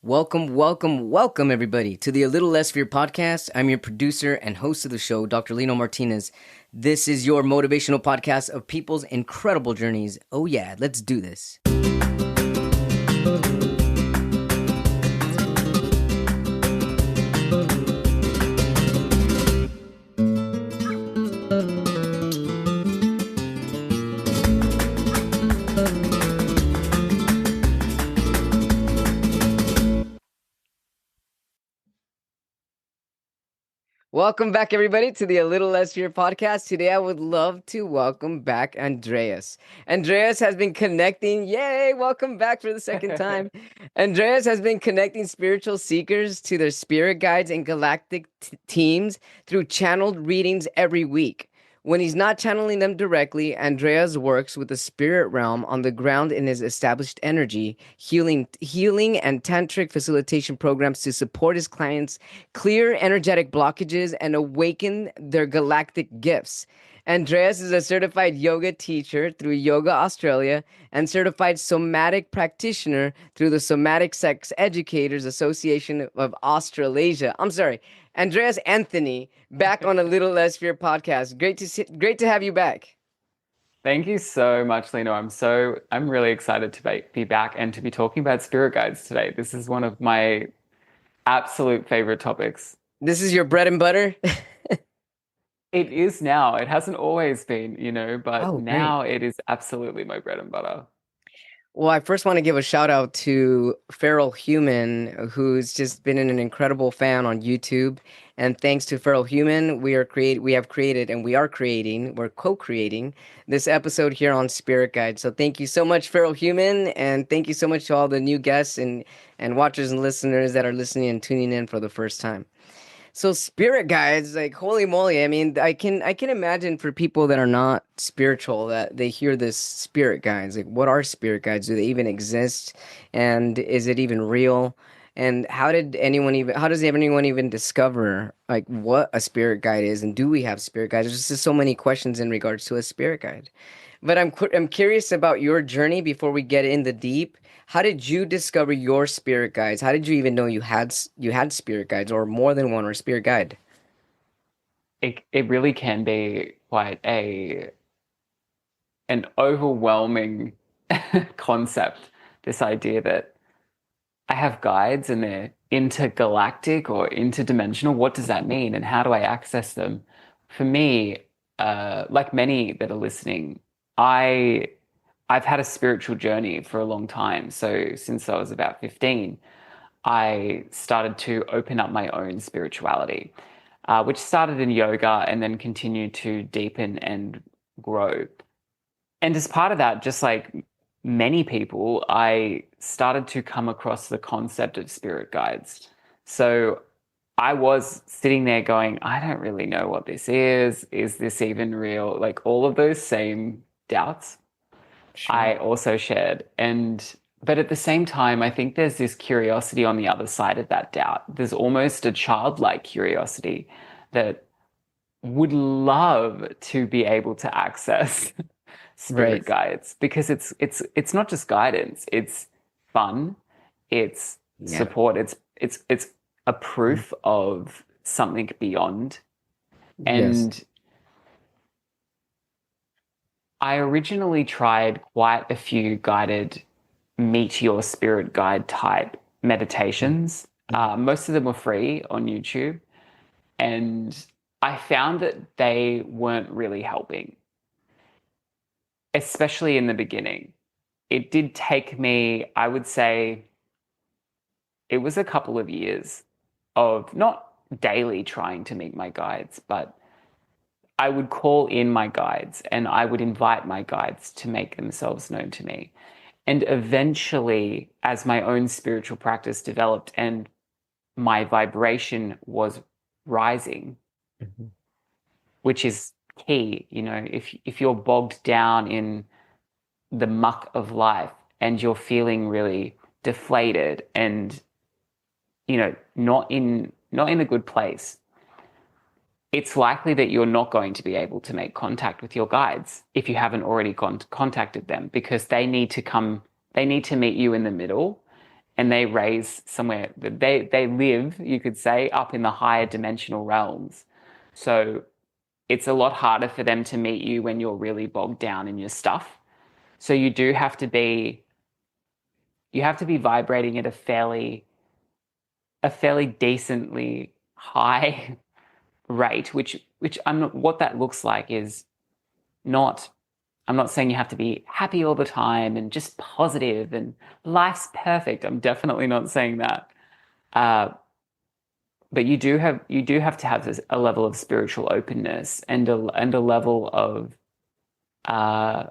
Welcome, everybody, to the A Little Less Fear podcast. I'm your producer and host of the show, Dr. Lino Martinez. This is your motivational podcast of people's incredible journeys. Oh, yeah, let's do this. Welcome back, everybody, to the A Little Less Fear podcast. Today, I would love to welcome back Andreas. Andreas has been connecting. Yay! Welcome back for the second time. Andreas has been connecting spiritual seekers to their spirit guides and galactic teams through channeled readings every week. When he's not channeling them directly, Andreas works with the spirit realm on the ground in his established energy, healing and tantric facilitation programs to support his clients clear energetic blockages and awaken their galactic gifts. Andreas is a certified yoga teacher through Yoga Australia and certified somatic practitioner through the Somatic Sex Educators Association of Australasia. Andreas Anthony, back on A Little Less Fear podcast. Great to have you back. Thank you so much, Lino. I'm really excited to be back and to be talking about spirit guides today. This is one of my absolute favorite topics. This is your bread and butter? It is now. It hasn't always been, but now great. it is absolutely my bread and butter. Well, I first want to give a shout out to Feral Human, who's just been an incredible fan on YouTube. And thanks to Feral Human, we're co-creating this episode here on Spirit Guide. So thank you so much, Feral Human, and thank you so much to all the new guests and watchers and listeners that are listening and tuning in for the first time. So spirit guides, like holy moly! I mean, I can imagine for people that are not spiritual that they hear this spirit guides. Like, what are spirit guides? Do they even exist? And is it even real? And how does anyone even discover like what a spirit guide is? And do we have spirit guides? There's just so many questions in regards to a spirit guide. But I'm curious about your journey before we get in the deep. How did you discover your spirit guides? How did you even know you had spirit guides or more than one or spirit guide? It really can be quite an overwhelming concept, this idea that I have guides and they're intergalactic or interdimensional. What does that mean? And how do I access them? For me, like many that are listening, I've had a spiritual journey for a long time. So since I was about 15, I started to open up my own spirituality, which started in yoga and then continued to deepen and grow. And as part of that, just like many people, I started to come across the concept of spirit guides. So I was sitting there going, I don't really know what this is. Is this even real? Like all of those same doubts. Sure. I also shared. But at the same time, I think there's this curiosity on the other side of that doubt. There's almost a childlike curiosity that would love to be able to access spirit guides, because it's not just guidance, it's fun, it's support, it's a proof of something beyond. And I originally tried quite a few guided meet your spirit guide type meditations. Most of them were free on YouTube. And I found that they weren't really helping, especially in the beginning. It did take me, I would say, it was a couple of years of not daily trying to meet my guides, but I would call in my guides and I would invite my guides to make themselves known to me. And eventually, as my own spiritual practice developed and my vibration was rising, which is key, if you're bogged down in the muck of life and you're feeling really deflated and, not in a good place, it's likely that you're not going to be able to make contact with your guides if you haven't already contacted them, because they need to meet you in the middle and they raise somewhere. They live, you could say, up in the higher dimensional realms. So it's a lot harder for them to meet you when you're really bogged down in your stuff. So you have to be vibrating at a fairly decently high rate, which I'm not, what that looks like is not, I'm not saying you have to be happy all the time and just positive and life's perfect. I'm definitely not saying that. Uh, but you do have to have a level of spiritual openness and a level of uh,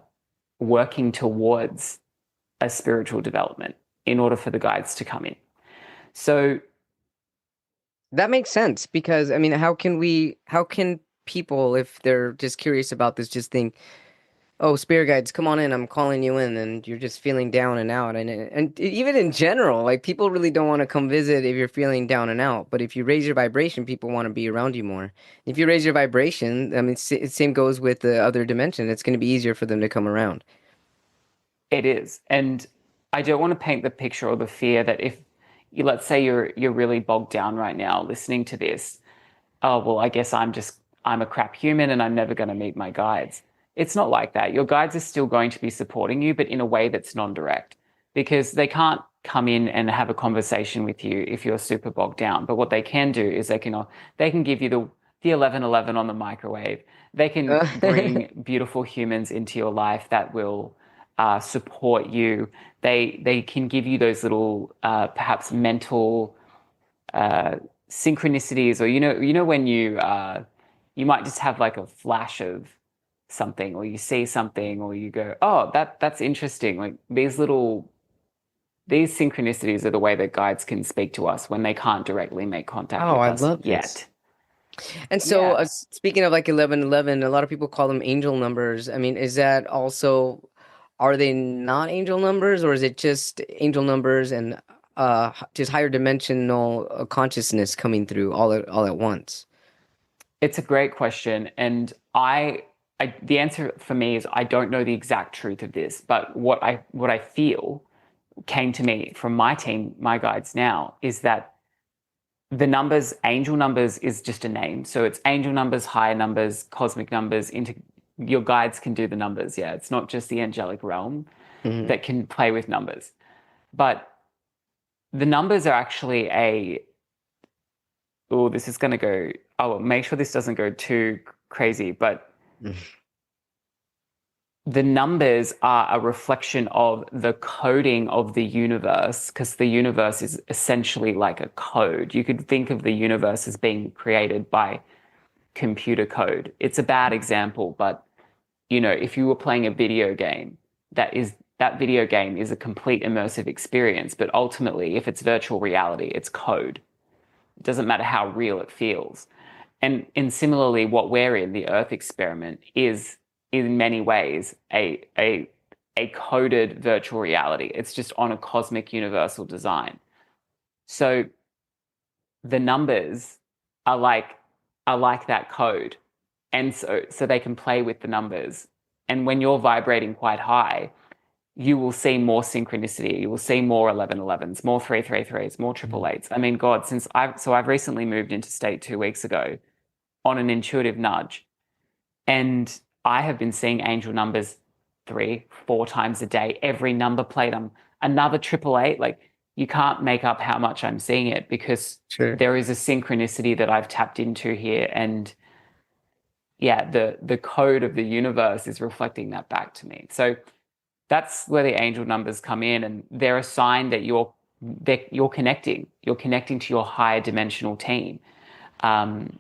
working towards a spiritual development in order for the guides to come in. So That makes sense because I mean, how can people, if they're just curious about this, just think, "Oh, spirit guides, come on in, I'm calling you in," and you're just feeling down and out, and even in general, like people really don't want to come visit if you're feeling down and out. But if you raise your vibration, people want to be around you more. If you raise your vibration, I mean, same goes with the other dimension. It's going to be easier for them to come around. it is. And I don't want to paint the picture or the fear that if you, let's say you're really bogged down right now listening to this, oh, well, I guess I'm a crap human and I'm never going to meet my guides. It's not like that. Your guides are still going to be supporting you, but in a way that's non-direct because they can't come in and have a conversation with you if you're super bogged down. But what they can do is they can give you the 1111 on the microwave. They can bring beautiful humans into your life that will support you. They can give you those little perhaps mental synchronicities, or you know when you might just have like a flash of something, or you see something, or you go, oh, that's interesting. Like these synchronicities are the way that guides can speak to us when they can't directly make contact Oh, with I us love this. yet. And so, Yeah. speaking of like 1111, a lot of people call them angel numbers. I mean, is that also, are they not angel numbers, or is it just angel numbers and just higher dimensional consciousness coming through all at once? It's a great question, and the answer for me is I don't know the exact truth of this, but what I feel came to me from my team, my guides now, is that the numbers, angel numbers, is just a name. So it's angel numbers, higher numbers, cosmic numbers. Into your guides can do the numbers. Yeah, it's not just the angelic realm Hmm. that can play with numbers, but the numbers are actually a. Oh, this is going to go. Oh, make sure this doesn't go too crazy, but the numbers are a reflection of the coding of the universe, because the universe is essentially like a code. You could think of the universe as being created by computer code. It's a bad example, but if you were playing a video game, that video game is a complete immersive experience, but ultimately, if it's virtual reality, it's code. It doesn't matter how real it feels. And similarly, what we're in, the Earth experiment, is in many ways a coded virtual reality. It's just on a cosmic universal design. So the numbers are like that code. And so they can play with the numbers. And when you're vibrating quite high, you will see more synchronicity. You will see more 1111s, more 333s, more triple eights. I mean, God, I've recently moved into state 2 weeks ago on an intuitive nudge. And I have been seeing angel numbers 3, 4 times a day, every number plate. I'm another triple eight. Like, you can't make up how much I'm seeing it because Sure. there is a synchronicity that I've tapped into here. And yeah, the code of the universe is reflecting that back to me. So that's where the angel numbers come in, and they're a sign that you're connecting. You're connecting to your higher dimensional team. And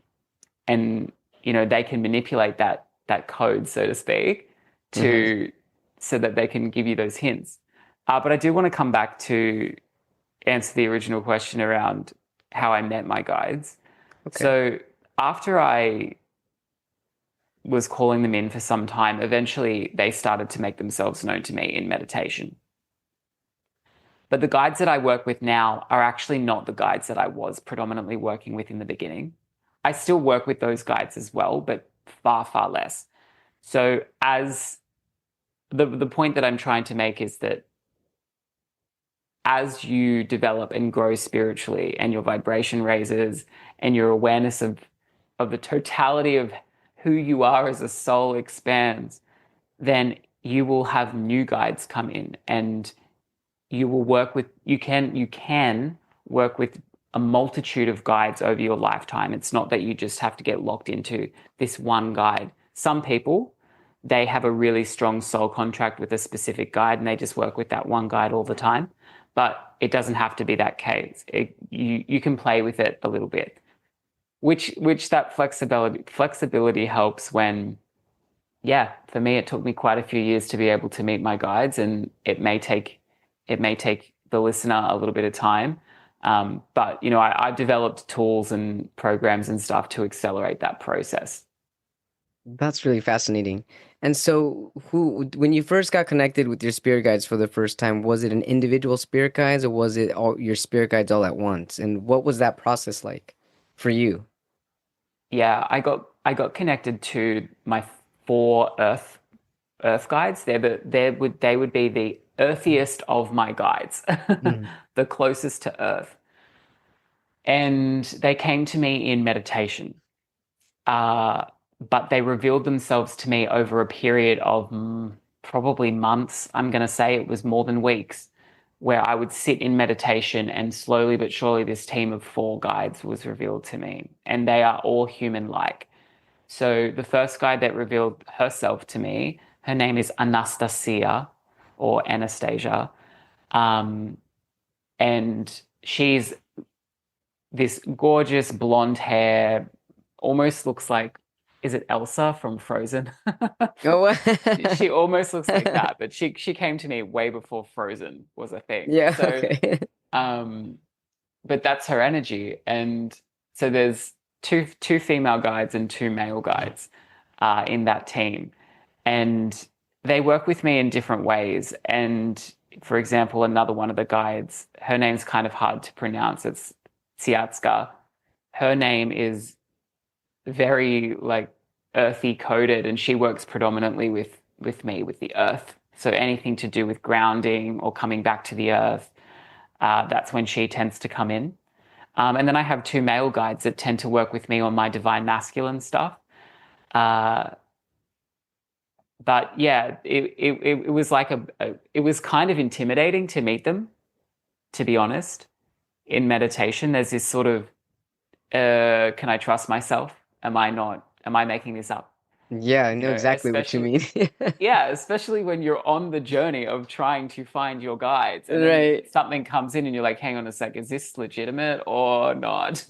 they can manipulate that code, so to speak, Hmm. to so that they can give you those hints. But I do want to come back to answer the original question around how I met my guides. Okay. So after I was calling them in for some time, eventually they started to make themselves known to me in meditation. But the guides that I work with now are actually not the guides that I was predominantly working with in the beginning. I still work with those guides as well, but far, far less. So as the point that I'm trying to make is that as you develop and grow spiritually and your vibration raises and your awareness of the totality of who you are as a soul expands, then you will have new guides come in, and you will work with you can work with a multitude of guides over your lifetime. It's not that you just have to get locked into this one guide. Some people, they have a really strong soul contract with a specific guide and they just work with that one guide all the time. But it doesn't have to be that case. You can play with it a little bit, which that flexibility helps when, yeah, for me, it took me quite a few years to be able to meet my guides, and it may take the listener a little bit of time. But I've developed tools and programs and stuff to accelerate that process. That's really fascinating. And so, when you first got connected with your spirit guides for the first time, was it an individual spirit guides or was it all your spirit guides all at once? And what was that process like for you? Yeah, I got connected to my four Earth guides. They would be the earthiest of my guides, Mm. the closest to Earth, and they came to me in meditation. Uh, but they revealed themselves to me over a period of probably months. I'm going to say it was more than weeks, where I would sit in meditation and slowly but surely this team of four guides was revealed to me. And they are all human-like. So the first guide that revealed herself to me, her name is Anastasia or Anastasia. Um, and she's this gorgeous blonde hair, almost looks like, is it Elsa from Frozen? Oh, She almost looks like that, but she came to me way before Frozen was a thing. yeah, So, okay. um, but that's her energy, and so there's two female guides and two male guides in that team, and they work with me in different ways. And for example, another one of the guides, her name's kind of hard to pronounce. It's Tsiatska. Her name is very like earthy coded, and she works predominantly with me with the earth. So anything to do with grounding or coming back to the earth, that's when she tends to come in. And then I have two male guides that tend to work with me on my divine masculine stuff. Uh, but yeah, it was like it was kind of intimidating to meet them, to be honest. In meditation, there's this sort of, can I trust myself? Am I not? Am I making this up? Yeah, I know exactly what you Especially, mean. yeah, especially when you're on the journey of trying to find your guides, and then Right. something comes in and you're like, hang on a sec, is this legitimate or not?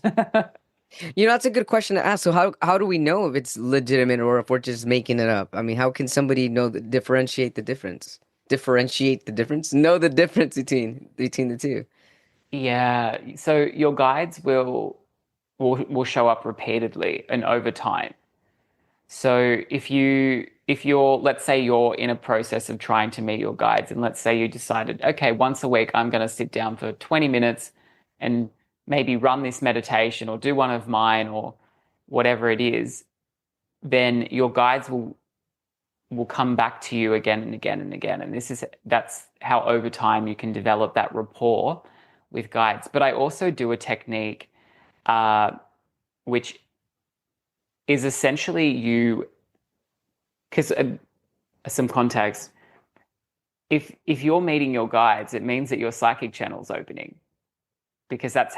That's a good question to ask. So how do we know if it's legitimate or if we're just making it up? I mean, how can somebody differentiate the difference? Differentiate the difference? Know the difference between the two. Yeah, so your guides will show up repeatedly and over time. So if you're, let's say you're in a process of trying to meet your guides, and let's say you decided, okay, once a week I'm going to sit down for 20 minutes and maybe run this meditation or do one of mine or whatever it is, then your guides will come back to you again and again and again. And that's how over time you can develop that rapport with guides. But I also do a technique uh, which is essentially you, because some context, if you're meeting your guides, it means that your psychic channel's opening, because that's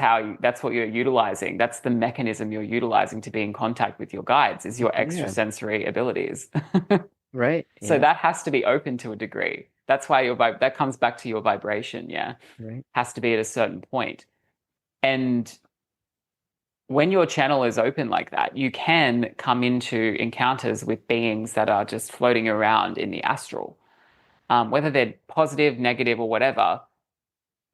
what you're utilizing. That's the mechanism you're utilizing to be in contact with your guides, is your Yeah. extrasensory abilities. Right. So Yeah. that has to be open to a degree. That's why that comes back to your vibration, yeah. Right. Has to be at a certain point. And when your channel is open like that, you can come into encounters with beings that are just floating around in the astral, whether they're positive, negative, or whatever.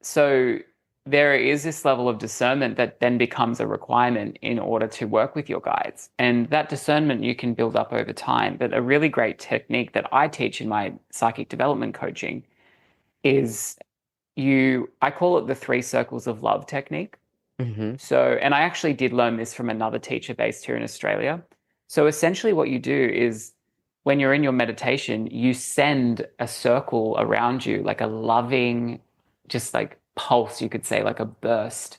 So there is this level of discernment that then becomes a requirement in order to work with your guides. And that discernment you can build up over time. But a really great technique that I teach in my psychic development coaching is I call it the 3 circles of love technique. Mm-hmm. So, and I actually did learn this from another teacher based here in Australia. So essentially what you do is when you're in your meditation, you send a circle around you, like a loving, just like pulse, you could say, like a burst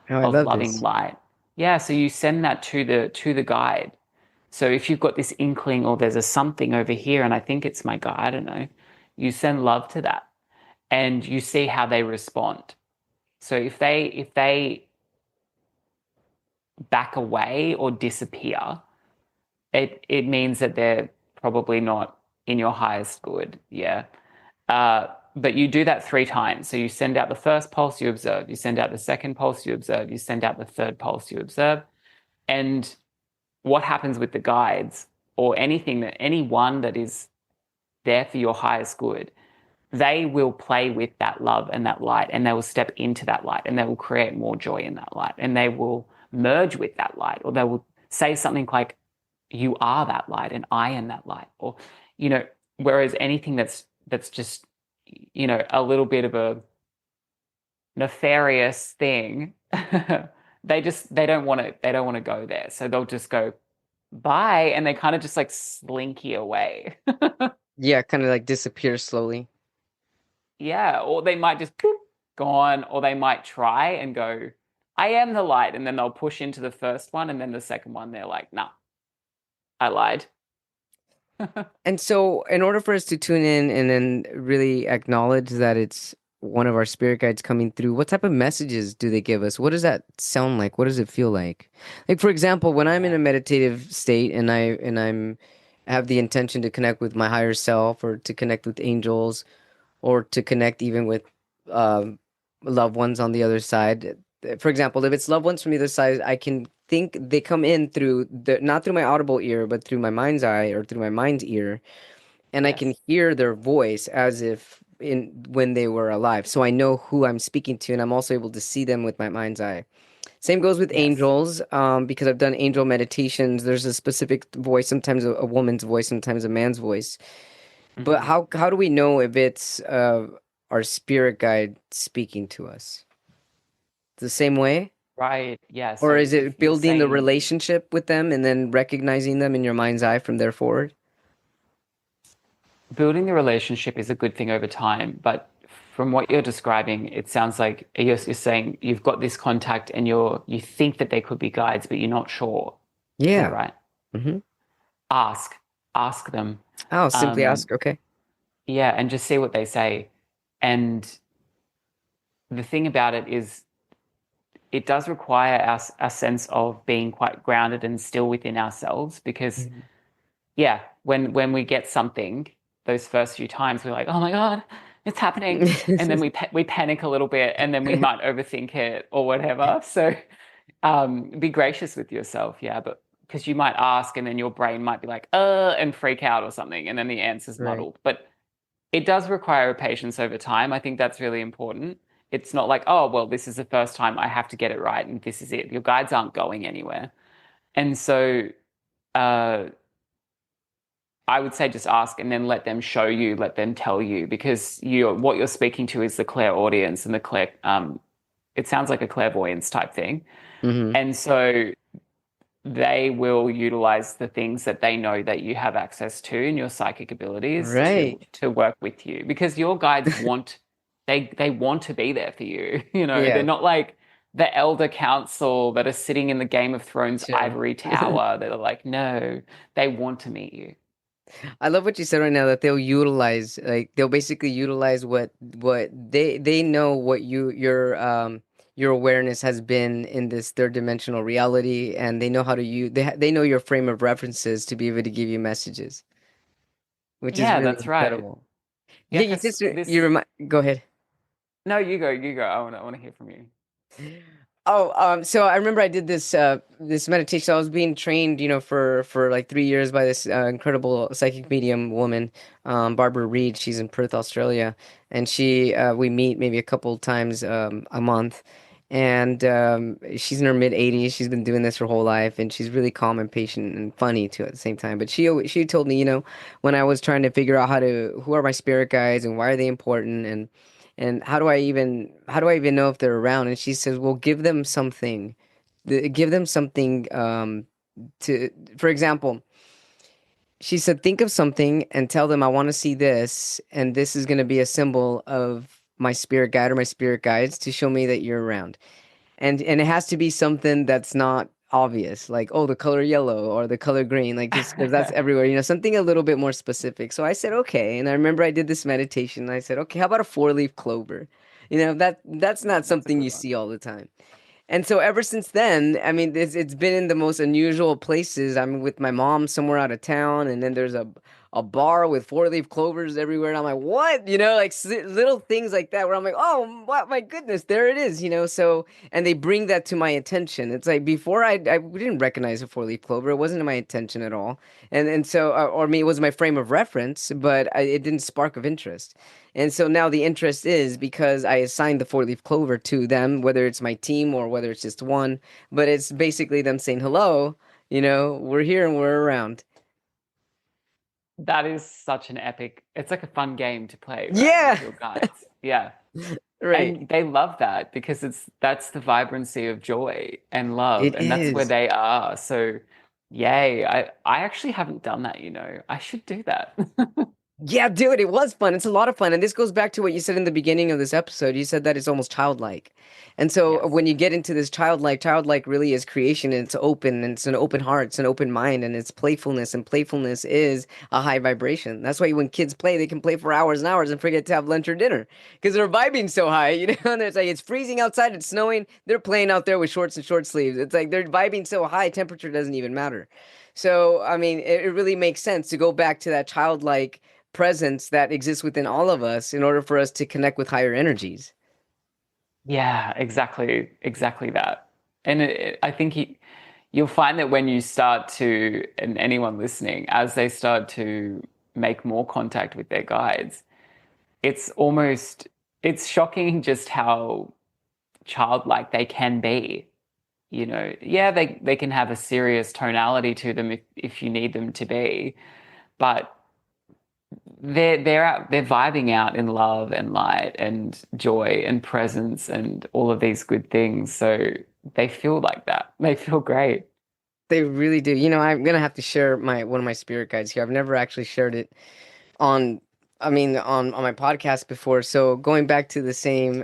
Oh, I of love loving this. light. Yeah, so you send that to the guide. So if you've got this inkling or there's a something over here and I think it's my guide, I don't know, you send love to that and you see how they respond. So if they back away or disappear, it means that they're probably not in your highest good. Yeah. But you do that 3 times. So you send out the first pulse, you observe. You send out the second pulse, you observe. You send out the third pulse, you observe. And what happens with the guides or anyone that is there for your highest good, they will play with that love and that light and they will step into that light and they will create more joy in that light and they will merge with that light or they will say something like, you are that light and I am that light. Or, you know, whereas anything that's just, a little bit of a nefarious thing, they don't want to go there. So they'll just go bye and they kind of just like slinky away. Yeah, kind of like disappear slowly. Yeah, or they might just boop, gone, or they might try and go, I am the light, and then they'll push into the first one, and then the second one, they're like, nah, I lied. And so, in order for us to tune in and then really acknowledge that it's one of our spirit guides coming through, what type of messages do they give us? What does that sound like? What does it feel like? Like, for example, when I'm in Yeah. a meditative state and I'm have the intention to connect with my higher self or to connect with angels or to connect even with um, loved ones on the other side. For example, if it's loved ones from the other side, I can think they come in through the not through my audible ear, but through my mind's eye or through my mind's ear, and I can Yes. hear their voice as if in when they were alive. So I know who I'm speaking to, and I'm also able to see them with my mind's eye. Same goes with Yes. angels, because I've done angel meditations. There's a specific voice, sometimes a woman's voice, sometimes a man's voice. But Hmm. how do we know if it's our spirit guide speaking to us? The same way? Right. Yeah. Or So is if it you're building the saying relationship with them and then recognizing them in your mind's eye from there forward? building the relationship is a good thing over time, but from what you're describing, it sounds like you're saying you've got this contact and you think that they could be guides, but you're not sure. Is that Yeah. right? Hmm. Ask, ask them. Oh, simply Um, ask. Okay. yeah, and just see what they say. And the thing about it is, it does require us a sense of being quite grounded and still within ourselves because, Mhm. yeah, when we get something, those first few times, we're like, oh my God, it's happening. And then we panic a little bit and then we might overthink it or whatever. So be gracious with yourself, yeah, but because you might ask and then your brain might be like, and freak out or something, and then the answer's Right. muddled. But it does require a patience over time. I think that's really important. It's not like, oh, well, this is the first time I have to get it right and this is it. Your guides aren't going anywhere. And so uh, I would say just ask and then let them show you, let them tell you, because what you're speaking to is the clairaudience and the it sounds like a clairvoyance type thing. Hmm. And so they will utilize the things that they know that you have access to in your psychic abilities to Right. work with you because your guides they want to be there for you. They're Yeah. not like the elder council that are sitting in the Game of Thrones Chilling. ivory tower that are like, no, they want to meet you. I love what you said right now that they'll utilize like they'll basically utilize what they know what your awareness has been in this third dimensional reality, and they know how to use they know your frame of references to be able to give you messages, which is Yeah, really that's right. incredible. Yeah, Yeah, you because just you this. remind go ahead. No, you go. I want to hear from you. Oh, so I remember I did this meditation. I was being trained, for like 3 years by this incredible psychic medium woman, Barbara Reed. She's in Perth, Australia, and we meet maybe a couple times a month. And she's in her mid 80s. She's been doing this her whole life, and she's really calm and patient and funny too at the same time. But she told me, when I was trying to figure out who are my spirit guides and why are they important, and how do I even know if they're around? And she says, well, give them something. Give them something to for example, she said, think of something and tell them I want to see this, and this is going to be a symbol of my spirit guide or my spirit guides to show me that you're around. And it has to be something that's not obvious, like, oh, the color yellow or the color green, like, just because that's everywhere, something a little bit more specific. So I said, okay. And I remember I did this meditation. And I said, okay, how about a four-leaf clover? That's not That's a something good you one. see all the time. And so ever since then, I mean, it's been in the most unusual places. I'm with my mom somewhere out of town, and then there's a bar with four-leaf clovers everywhere. And I'm like, what? Like little things like that where I'm like, oh, my goodness, there it is. So, and they bring that to my attention. It's like before I didn't recognize a four-leaf clover. It wasn't my attention at all. And so, or me, it was my frame of reference, but it didn't spark of interest. And so now the interest is because I assigned the four-leaf clover to them, whether it's my team or whether it's just one, but it's basically them saying, hello, we're here and we're around. That is such an epic. It's like a fun game to play, right, with Yeah, your guides. Yeah. right. And they love that because that's the vibrancy of joy and love, It and that's where is. they are. So, yay. I actually haven't done that, you know. I should do that. Yeah, dude, it was fun. It's a lot of fun. And this goes back to what you said in the beginning of this episode. You said that it's almost childlike. And so Yes. when you get into this childlike really is creation, and it's open, and it's an open heart, it's an open mind, and it's playfulness. And playfulness is a high vibration. That's why when kids play, they can play for hours and hours and forget to have lunch or dinner because they're vibing so high, And it's like it's freezing outside, it's snowing. They're playing out there with shorts and short sleeves. It's like they're vibing so high, temperature doesn't even matter. So, I mean, it really makes sense to go back to that childlike presence that exists within all of us in order for us to connect with higher energies. Yeah, exactly that. And I think you'll find that when you start to, and anyone listening, as they start to make more contact with their guides, it's almost, it's shocking just how childlike they can be. Yeah, they can have a serious tonality to them if you need them to be, but they're vibing out in love and light and joy and presence and all of these good things. So they feel like that. They feel great. They really do. I'm gonna have to share my one of my spirit guides here. I've never actually shared it on I mean on my podcast before. So going back to the same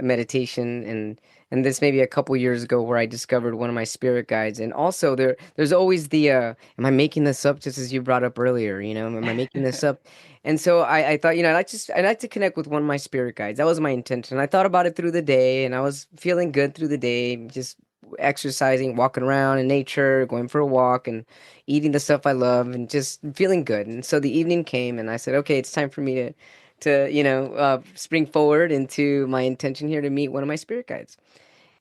meditation, and this maybe a couple years ago where I discovered one of my spirit guides. And also there's always the am I making this up, just as you brought up earlier, am I making this up? And so I thought, I like to connect with one of my spirit guides. That was my intention. I thought about it through the day, and I was feeling good through the day, just exercising, walking around in nature, going for a walk, and eating the stuff I love, and just feeling good. And so the evening came, and I said, okay, it's time for me to spring forward into my intention here to meet one of my spirit guides.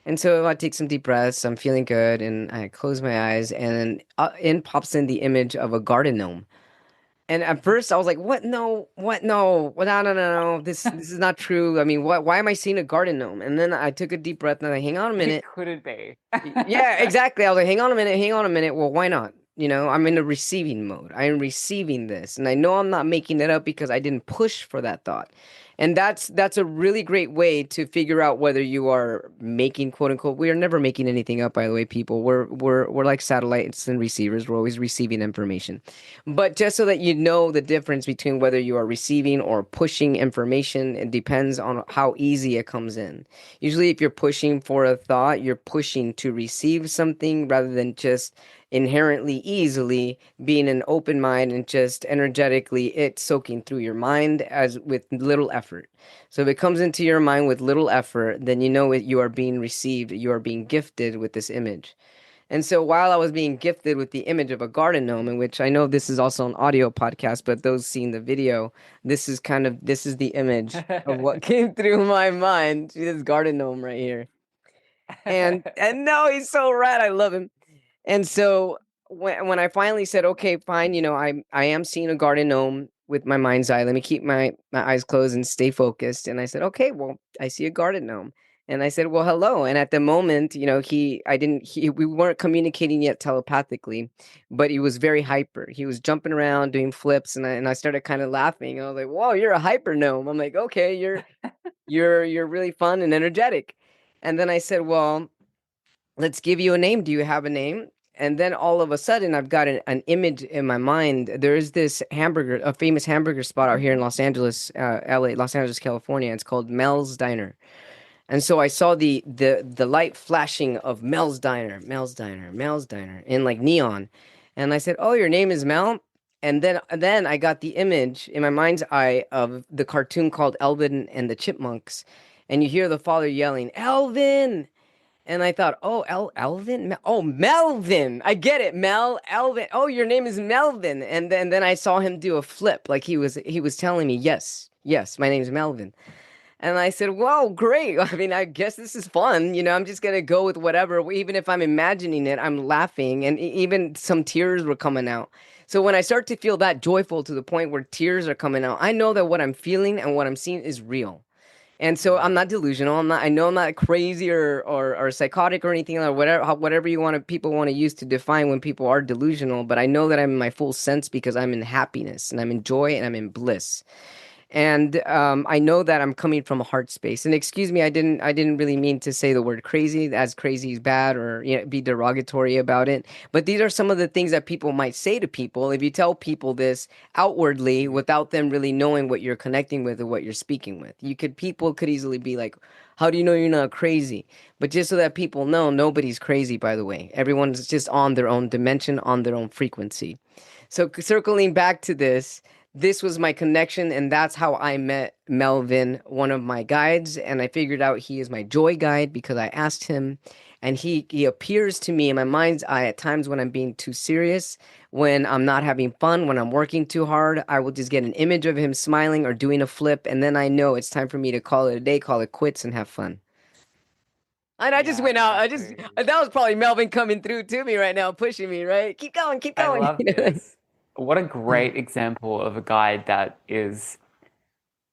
And so I take some deep breaths. I'm feeling good, and I close my eyes, and in pops in the image of a garden gnome. And at first, I was like, "What? No, what? No, well, no, no, no, no. This is not true. I mean, what? Why am I seeing a garden gnome?" And then I took a deep breath, and I hang on a It minute. couldn't be. Yeah, exactly. I was like, hang on a minute, hang on a minute. Well, why not? I'm in a receiving mode. I am receiving this. And I know I'm not making it up because I didn't push for that thought. And that's a really great way to figure out whether you are making, quote unquote. We are never making anything up, by the way, people. We're like satellites and receivers. We're always receiving information. But just so that you know the difference between whether you are receiving or pushing information, it depends on how easy it comes in. Usually, if you're pushing for a thought, you're pushing to receive something rather than just inherently easily being an open mind and just energetically it soaking through your mind as with little effort. So if it comes into your mind with little effort, then you know it, you are being received, you are being gifted with this image. And so while I was being gifted with the image of a garden gnome, in which I know this is also an audio podcast, but those seeing the video, this is the image of what came through my mind. See this garden gnome right here. And no, he's so rad. I love him. And so when I finally said, okay, fine, I am seeing a garden gnome with my mind's eye. Let me keep my eyes closed and stay focused. And I said, okay, well, I see a garden gnome. And I said, well, hello. And at the moment, we weren't communicating yet telepathically, but he was very hyper. He was jumping around, doing flips, and I started kind of laughing. I was like, whoa, you're a hyper gnome. I'm like, okay, you're really fun and energetic. And then I said, well, let's give you a name. Do you have a name? And then all of a sudden, I've got an image in my mind. There is this a famous hamburger spot out here in Los Angeles, Los Angeles, California. It's called Mel's Diner. And so I saw the light flashing of Mel's Diner, Mel's Diner, Mel's Diner in like neon. And I said, "Oh, your name is Mel?" And then I got the image in my mind's eye of the cartoon called Elvin and the Chipmunks. And you hear the father yelling, "Elvin!" And I thought, "Oh, Elvin? Oh, Melvin. I get it. Elvin. Oh, your name is Melvin." And then I saw him do a flip like he was telling me, "Yes. Yes, my name's Melvin." And I said, "Whoa, great. I mean, I guess this is fun. I'm just gonna go with whatever. Even if I'm imagining it, I'm laughing, and even some tears were coming out. So when I start to feel that joyful to the point where tears are coming out, I know that what I'm feeling and what I'm seeing is real. And so I'm not delusional. I know I'm not crazy or psychotic or anything, or whatever people want to use to define when people are delusional. But I know that I'm in my full sense because I'm in happiness and I'm in joy and I'm in bliss. And I know that I'm coming from a heart space. And excuse me, I didn't really mean to say the word crazy, as crazy is bad, or be derogatory about it. But these are some of the things that people might say to people if you tell people this outwardly without them really knowing what you're connecting with or what you're speaking with. People could easily be like, "How do you know you're not crazy?" But just so that people know, nobody's crazy, by the way. Everyone's just on their own dimension, on their own frequency. So circling back to this was my connection, and that's how I met Melvin, one of my guides. And I figured out he is my joy guide because I asked him, and he appears to me in my mind's eye at times when I'm being too serious, when I'm not having fun, when I'm working too hard. I will just get an image of him smiling or doing a flip, and then I know it's time for me to call it a day, call it quits, and have fun. And I just Yeah, went out. exactly. That was probably Melvin coming through to me right now, pushing me, right? Keep going, keep I going. love this. What a great example of a guide that is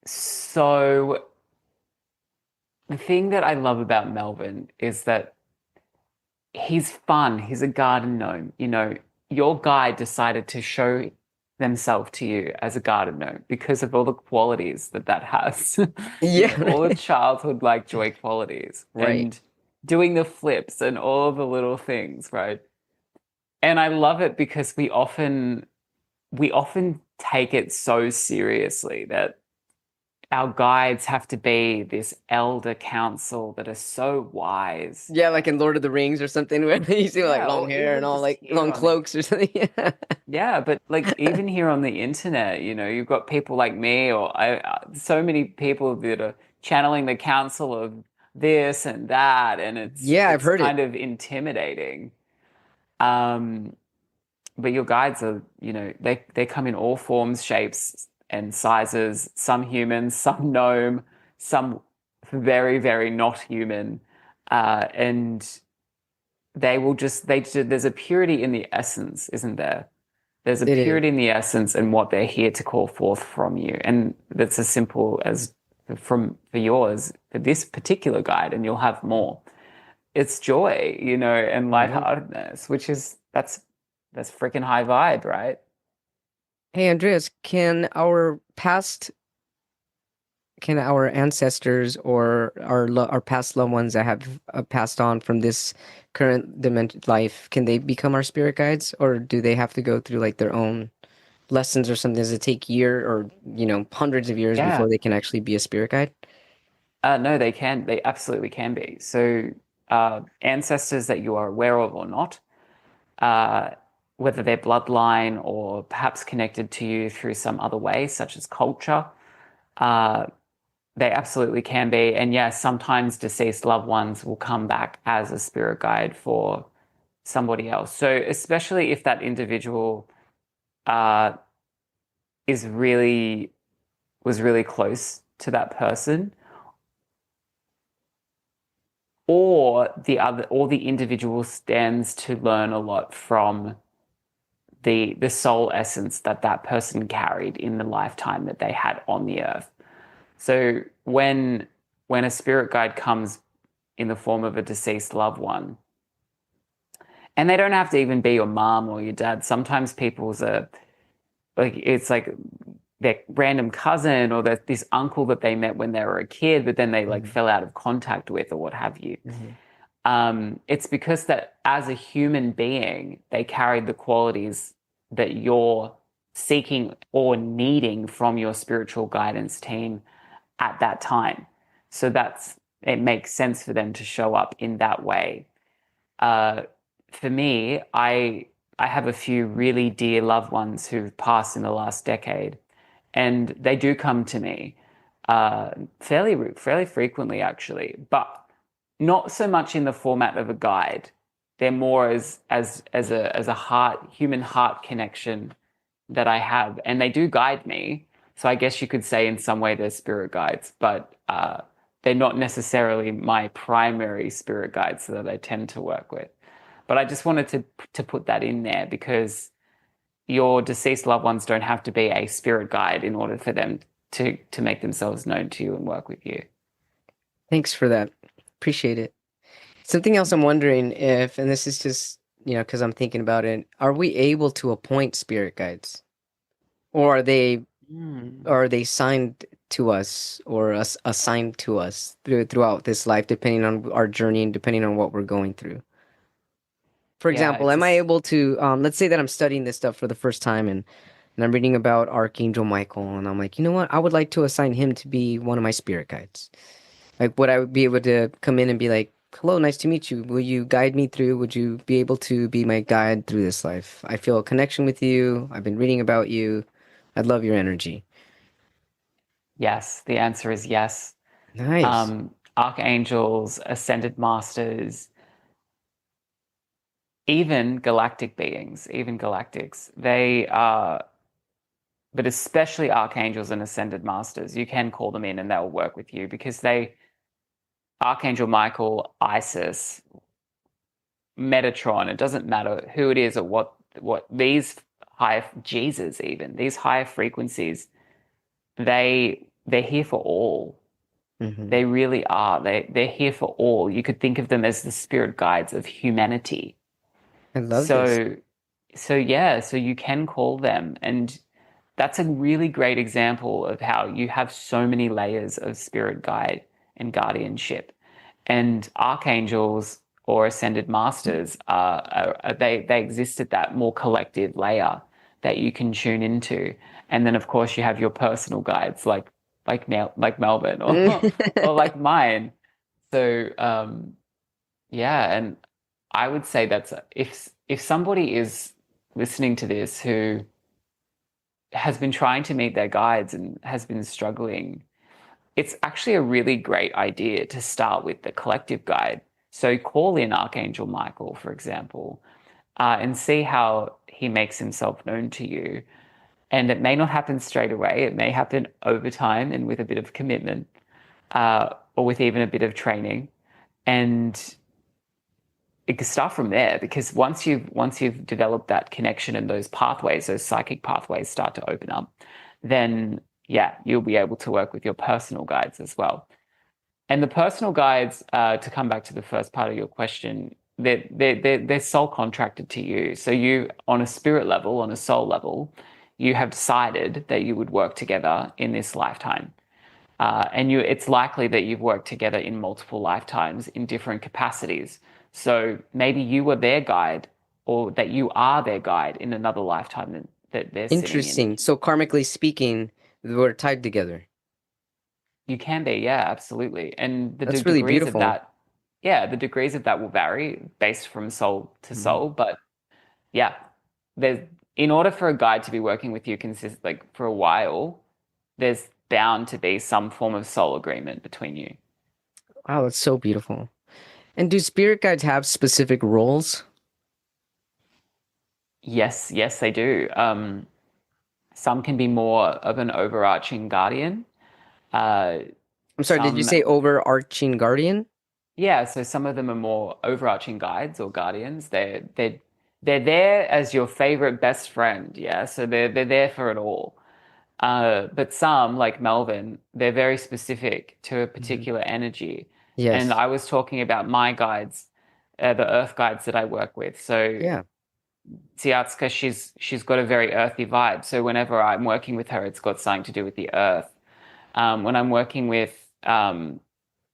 so. The thing that I love about Melvin is that he's fun. He's a garden gnome. Your guide decided to show themselves to you as a garden gnome because of all the qualities that has. Yeah, All the childhood like joy qualities right. and doing the flips and all the little things, right? And I love it because we often take it so seriously that our guides have to be this elder council that are so wise. Yeah, like in Lord of the Rings or something, where you see like Yeah, long or hair and even all just like here long on the cloaks or something. Yeah. yeah, but like even here on the internet, you've got people like me or so many people that are channeling the council of this and that, and it's Yeah, I've it's heard it. kind of intimidating. Um, but your guides are, they come in all forms, shapes, and sizes. Some human, some gnome, some very, very not human, and there's a purity in the essence, isn't there? There's a It is. purity in the essence and what they're here to call forth from you, and that's as simple as for yours for this particular guide, and you'll have more. It's joy, and Mhm. lightheartedness, which is that's freaking high vibe, right? Hey, Andreas, can our ancestors or our past loved ones that have passed on from this current dimension life, can they become our spirit guides, or do they have to go through like their own lessons or something? Does it take year or hundreds of years Yeah. before they can actually be a spirit guide? No, they can. They absolutely can be. So, ancestors that you are aware of or not, uh, whether they're bloodline or perhaps connected to you through some other way, such as culture, uh, they absolutely can be. And yes, sometimes deceased loved ones will come back as a spirit guide for somebody else. So, especially if that individual uh, is really was really close to that person, or the individual stands to learn a lot from the soul essence that that person carried in the lifetime that they had on the earth. So when a spirit guide comes in the form of a deceased loved one, and they don't have to even be your mom or your dad. Sometimes people's are like it's like their random cousin or this uncle that they met when they were a kid, but then they like Mhm. fell out of contact with or what have you. Mhm. It's because that as a human being, they carried the qualities that you're seeking or needing from your spiritual guidance team at that time. So it makes sense for them to show up in that way. Uh, for me, I have a few really dear loved ones who've passed in the last decade, and they do come to me fairly frequently, actually, but not so much in the format of a guide. They're more as a human heart connection that I have, and they do guide me. So I guess you could say in some way they're spirit guides, but they're not necessarily my primary spirit guides that I tend to work with. But I just wanted to put that in there because your deceased loved ones don't have to be a spirit guide in order for them to make themselves known to you and work with you. Thanks for that. Appreciate it. Something else I'm wondering if, and this is just, because I'm thinking about it, are we able to appoint spirit guides? Or are they signed to us or assigned to us throughout this life, depending on our journey and depending on what we're going through? For Yeah, example, am I able to, let's say that I'm studying this stuff for the first time and I'm reading about Archangel Michael, and I'm like, you know what? I would like to assign him to be one of my spirit guides. Like, would I be able to come in and be like, hello, nice to meet you. Will you guide me through? Would you be able to be my guide through this life? I feel a connection with you. I've been reading about you. I love your energy. yes. The answer is yes. Nice. Archangels, ascended masters, even galactic beings, even galactics, they are, but especially archangels and ascended masters, you can call them in and they'll work with you because Archangel Michael, Isis, Metatron, it doesn't matter who it is or what these higher Jesus even these higher frequencies, they're here for all. Hmm. They really are. They're here for all. You could think of them as the spirit guides of humanity. I love this. So yeah, so you can call them, and that's a really great example of how you have so many layers of spirit guide and guardianship. And archangels or ascended masters they exist at that more collective layer that you can tune into. And then of course you have your personal guides like Melbourne or like mine. So yeah, and I would say that's if somebody is listening to this who has been trying to meet their guides and has been struggling, it's actually a really great idea to start with the collective guide. So call in Archangel Michael, for example, and see how he makes himself known to you. And it may not happen straight away. It may happen over time and with a bit of commitment, or with even a bit of training. And it can start from there because once you've developed that connection and those pathways, those psychic pathways start to open up, then yeah, you'll be able to work with your personal guides as well. And the personal guides, to come back to the first part of your question, they're soul contracted to you. So you, on a spirit level, on a soul level, you have decided that you would work together in this lifetime. And it's likely that you've worked together in multiple lifetimes in different capacities. So maybe you were their guide, or that you are their guide in another lifetime that they're sitting in. Interesting. So, karmically speaking, we're tied together. You can be, yeah, absolutely. And the That's really degrees of beautiful. that, yeah, the degrees of that will vary based from soul to Mhm. soul. But yeah, there's in order for a guide to be working with you like for a while, there's bound to be some form of soul agreement between you. Wow, that's so beautiful. And do spirit guides have specific roles? Yes, yes, they do. Some can be more of an overarching guardian. Uh, I'm sorry, did you some, say overarching guardian? yeah, so some of them are more overarching guides or guardians. They're there as your favorite best friend. Yeah, so they're there for it all. But some, like Melvin, they're very specific to a Hmm. particular energy. And Yes. I was talking about my guides, the earth guides that I work with. So Yeah. Tsiatska, she's got a very earthy vibe. So whenever I'm working with her, it's got something to do with the earth. When I'm working with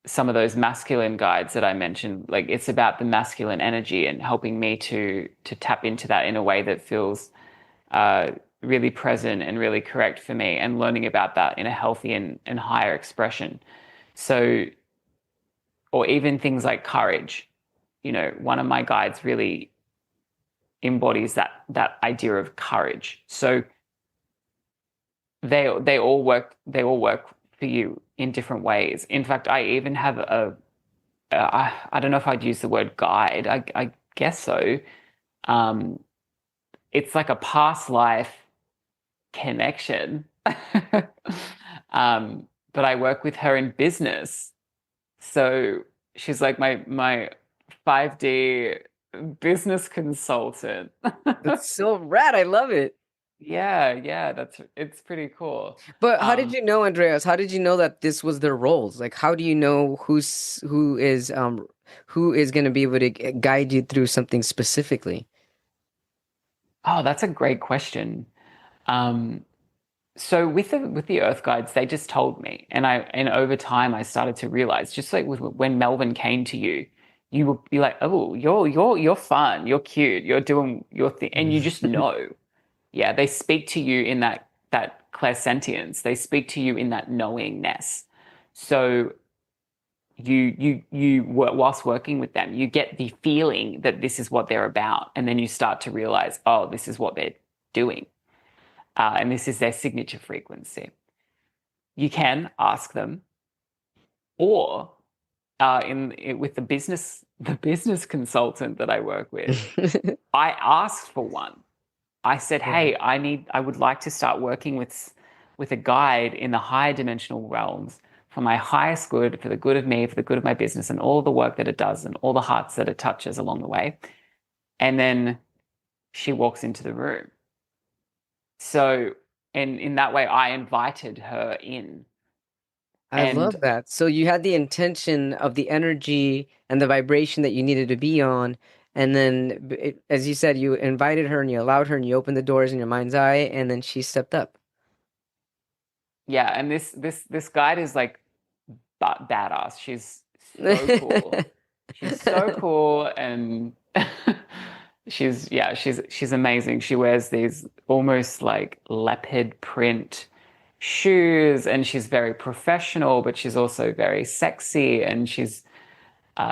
some of those masculine guides that I mentioned, like it's about the masculine energy and helping me to tap into that in a way that feels really present and really correct for me, and learning about that in a healthy and higher expression. So, or even things like courage. One of my guides really embodies that idea of courage. So they all work for you in different ways. In fact, I even have I don't know if I'd use the word guide. I guess so. Um, it's like a past life connection. But I work with her in business. So she's like my 5D business consultant. That's so rad. I love it. Yeah, it's pretty cool. But how did you know, Andreas? How did you know that this was their roles? Like, how do you know who is going to be able to guide you through something specifically? Oh, that's a great question. Um, so with the Earth guides, they just told me, and over time I started to realize, just like when Melvin came to you, you would be like, oh, you're fun, you're cute, you're doing your thing, and you just know. Yeah, they speak to you in that clairsentience. They speak to you in that knowingness. So whilst working with them, you get the feeling that this is what they're about, and then you start to realize, oh, this is what they're doing, and this is their signature frequency. You can ask them, or with the business consultant that I work with, I asked for one. I said, Yeah. hey, I would like to start working with a guide in the higher dimensional realms for my highest good, for the good of me, for the good of my business, and all the work that it does and all the hearts that it touches along the way. And then she walks into the room. So, and in that way, I invited her in. I And love that. So you had the intention of the energy and the vibration that you needed to be on, and then, as you said, you invited her and you allowed her and you opened the doors in your mind's eye, and then she stepped up. yeah, and this guide is like badass. She's so cool. She's so cool, and she's amazing. She wears these almost like leopard print shoes, and she's very professional, but she's also very sexy, and she's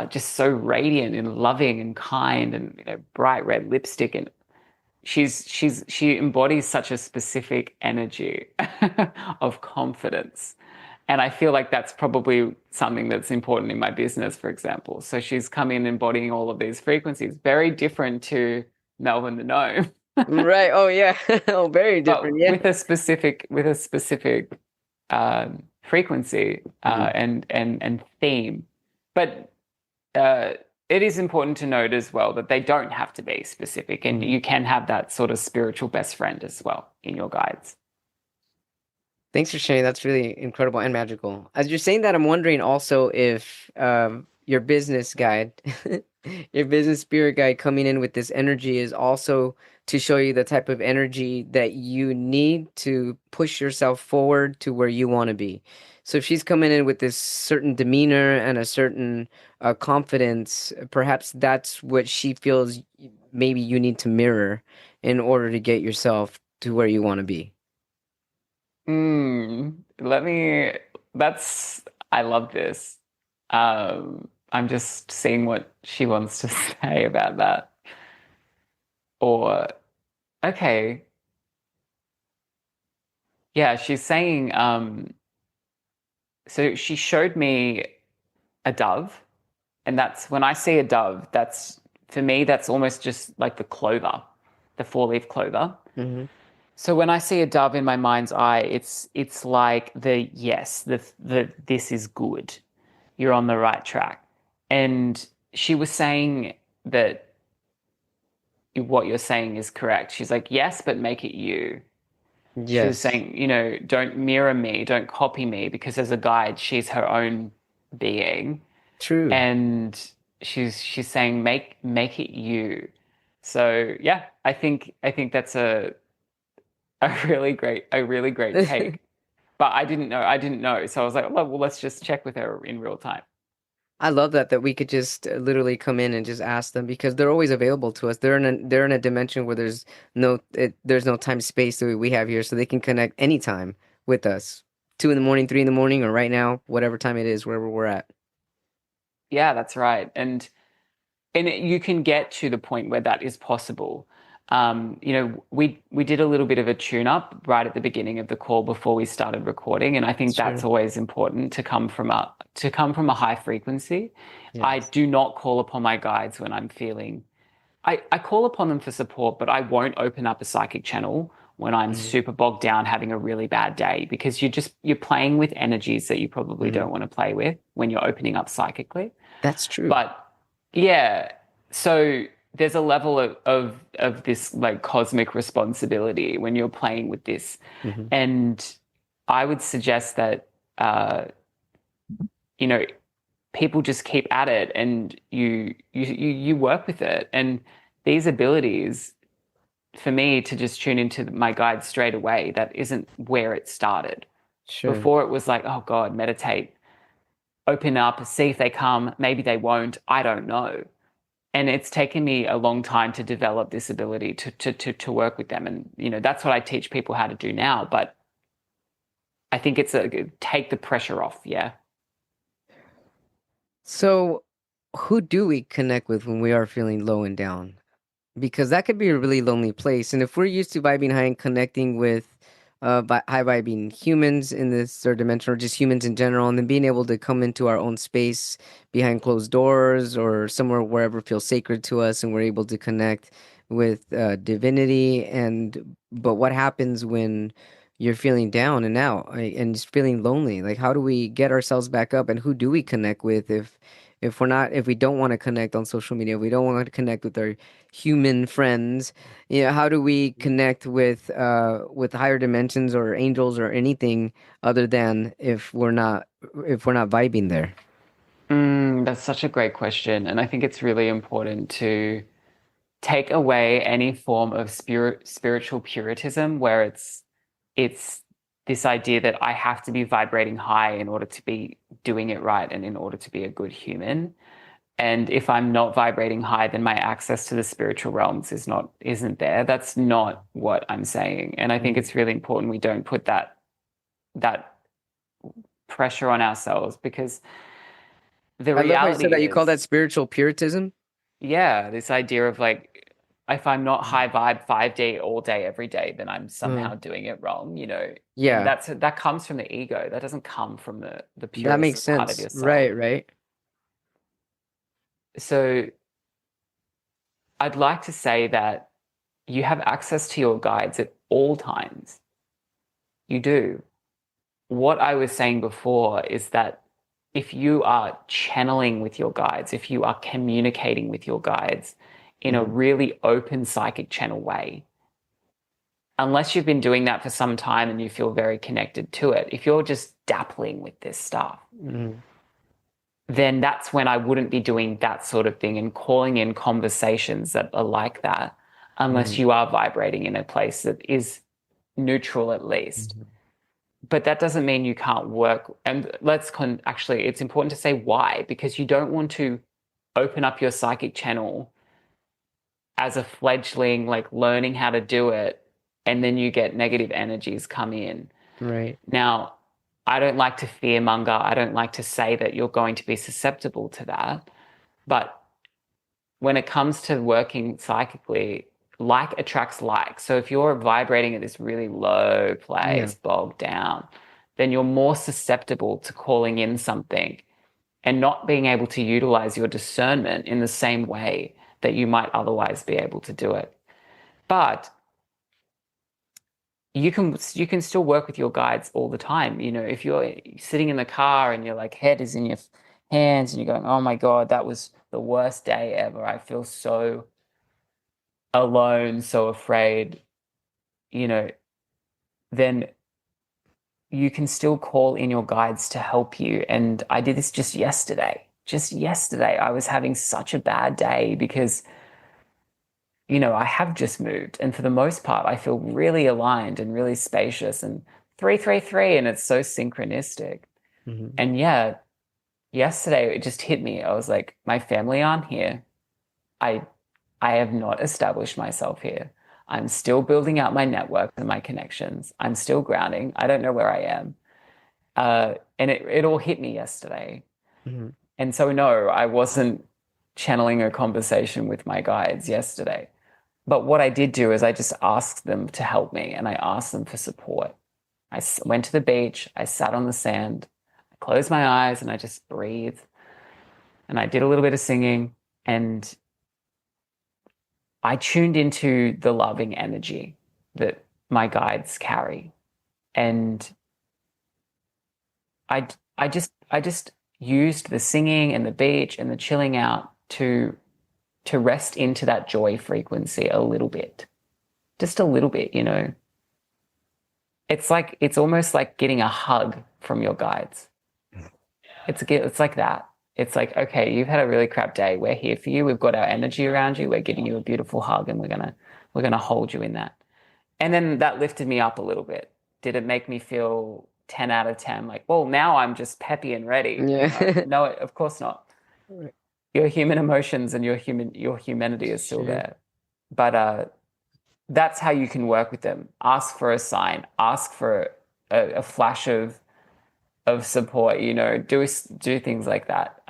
just so radiant and loving and kind, and bright red lipstick, and she embodies such a specific energy of confidence. And I feel like that's probably something that's important in my business, for example. So she's come in embodying all of these frequencies, very different to Melvin the Gnome, Right. Oh yeah. Oh, very different. but Yeah. with a specific frequency Mhm. and theme. But uh, it is important to note as well that they don't have to be specific, and Mhm. you can have that sort of spiritual best friend as well in your guides. Thanks for sharing. That's really incredible and magical. As you're saying that, I'm wondering also if your business guide, your business spirit guide coming in with this energy is also to show you the type of energy that you need to push yourself forward to where you want to be. So if she's coming in with this certain demeanor and a certain confidence, perhaps that's what she feels maybe you need to mirror in order to get yourself to where you want to be. Let me, that's, I love this. I'm just seeing what she wants to say about that. Or, okay, yeah, she's saying, so she showed me a dove, and that's when I see a dove, that's for me, that's almost just like the clover, the four-leaf clover. Mm-hmm. So when I see a dove in my mind's eye, it's like the yes, the this is good. You're on the right track. And she was saying that what you're saying is correct. She's like, yes, but make it you. She was Yes, saying, don't mirror me, don't copy me, because as a guide, she's her own being. true. And she's saying, make it you. So yeah, I think that's a really great take. But I didn't know. So I was like, well, let's just check with her in real time. I love that we could just literally come in and just ask them because they're always available to us. They're in a dimension where there's no time space that we have here, so they can connect anytime with us. 2 in the morning, 3 in the morning, or right now, whatever time it is, wherever we're at. Yeah, that's right. You can get to the point where that is possible. We did a little bit of a tune-up right at the beginning of the call before we started recording, and I think that's Sure. always important to come from a high frequency. I Yes. do not call upon my guides when I'm feeling. I call upon them for support, but I won't open up a psychic channel when I'm Hmm. super bogged down having a really bad day because you're playing with energies that you probably Hmm. don't want to play with when you're opening up psychically. That's true. But yeah, so there's a level of this like cosmic responsibility when you're playing with this. Hmm. And I would suggest that uh, you know, people just keep at it and you work with it. And these abilities, for me to just tune into my guides straight away, that isn't where it started. Sure. Before it was like, oh God, meditate, open up, see if they come, maybe they won't, I don't know. And it's taken me a long time to develop this ability to work with them. And that's what I teach people how to do now. But I think it's take the pressure off. Yeah. So, who do we connect with when we are feeling low and down? Because that could be a really lonely place. And if we're used to vibing high and connecting with high vibing humans in this third dimension, or just humans in general, and then being able to come into our own space behind closed doors or somewhere wherever feels sacred to us, and we're able to connect with divinity. And but what happens when you're feeling down and out, and just feeling lonely? Like, how do we get ourselves back up, and who do we connect with if we don't want to connect on social media, we don't want to connect with our human friends, how do we connect with higher dimensions or angels or anything other than if we're not vibing there? That's such a great question. And I think it's really important to take away any form of spiritual puritanism where it's this idea that I have to be vibrating high in order to be doing it right and in order to be a good human. And if I'm not vibrating high, then my access to the spiritual realms isn't there. That's not what I'm saying. And I think Mm. it's really important we don't put that pressure on ourselves because the I love how you said reality that. You call that is, spiritual puritanism. yeah, this idea of like, if I'm not high vibe 5D all day, every day, then I'm uh, somehow doing it wrong. And yeah, that comes from the ego. That doesn't come from the that makes purest part of sense. Right, yourself. right. So I'd like to say that you have access to your guides at all times. You do. What I was saying before is that if you are channeling with your guides, if you are communicating with your guides in a Hmm. really open psychic channel way, unless you've been doing that for some time and you feel very connected to it, if you're just dappling with this stuff, Hmm. then that's when I wouldn't be doing that sort of thing and calling in conversations that are like that, unless Hmm. you are vibrating in a place that is neutral at least. Hmm. But that doesn't mean you can't work. And actually, it's important to say why, because you don't want to open up your psychic channel as a fledgling, like learning how to do it, and then you get negative energies come in. Right. Now, I don't like to fearmonger. I don't like to say that you're going to be susceptible to that. But when it comes to working psychically, like attracts like. So if you're vibrating at this really low Yeah. place, bogged down, then you're more susceptible to calling in something and not being able to utilize your discernment in the same way that you might otherwise be able to do it. But you can still work with your guides all the time. If you're sitting in the car and your like head is in your hands and you're going, "Oh my God, that was the worst day ever. I feel so alone, so afraid," you know, then you can still call in your guides to help you. And I did this just yesterday. Just yesterday, I was having such a bad day because, I have just moved. And for the most part, I feel really aligned and really spacious and 333, and it's so synchronistic. Hmm. And yeah, yesterday it just hit me. I was like, my family aren't here. I I have not established myself here. I'm still building out my network and my connections. I'm still grounding. I don't know where I am. And it all hit me yesterday. Mhm. And so, no, I wasn't channeling a conversation with my guides yesterday. But what I did do is I just asked them to help me and I asked them for support. Went to the beach, I sat on the sand, I closed my eyes and I just breathed and I did a little bit of singing and I tuned into the loving energy that my guides carry. And I, I just used the singing and the beach and the chilling out to rest into that joy frequency a little bit, just a little bit, you know. It's almost like getting a hug from your guides. It's like that. It's like, okay, you've had a really crap day. We're here for you. We've got our energy around you. We're giving you a beautiful hug, and we're gonna hold you in that. And then that lifted me up a little bit. Did it make me feel 10 out of 10? Like, well, now I'm just peppy and ready. No, Yeah. no, of course not. Your human emotions and your humanity is still Sure. there. But that's how you can work with them. Ask for a sign. Ask for a flash of support. You know, do things like that.